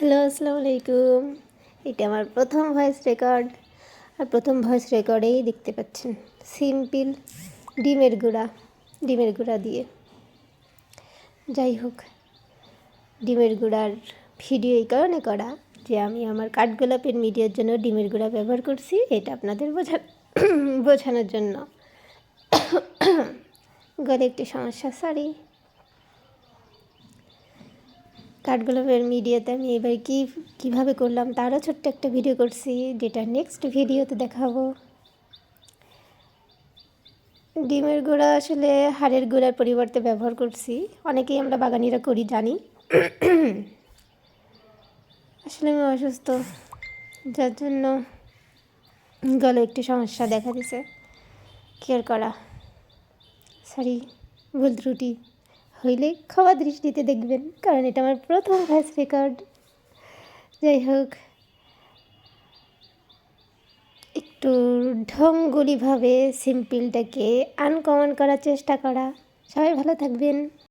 Hello, আসসালামু আলাইকুম। এটা আমার প্রথম ভয়েস রেকর্ড। আর প্রথম ভয়েস রেকর্ডেই দেখতে পাচ্ছেন সিম্পল ডিমের গুঁড়া দিয়ে। যাই হোক, ডিমের গুঁড়ার ভিডিও এই কারণে করা যে আমি আমার কাঠগোলাপের মিডিয়ার জন্য ডিমের গুঁড়া ব্যবহার করছি, এটা আপনাদের বোঝানোর জন্য। গলে একটি সমস্যা, সরি। কাঠগোলাপের মিডিয়াতে আমি এবার কীভাবে করলাম তারও ছোট্ট একটা ভিডিও করছি, যেটা নেক্সট ভিডিওতে দেখাবো। ডিমের গুঁড়া আসলে হাড়ের গুঁড়ার পরিবর্তে ব্যবহার করছি, অনেকেই আমরা বাগানিরা করি জানি। আসলে আমি অসুস্থ, যার জন্য গলে একটি সমস্যা দেখা দিছে। কেয়ার করা, সরি, ভুল ত্রুটি হইলে ক্ষমা দৃষ্টিতে দেখবেন, কারণ এটা আমার প্রথম ভয়েস রেকর্ড। যাই হোক, একটু ঢঙ্গুলিভাবে সিম্পলটাকে আনকমন করার চেষ্টা করা। সবাই ভালো থাকবেন।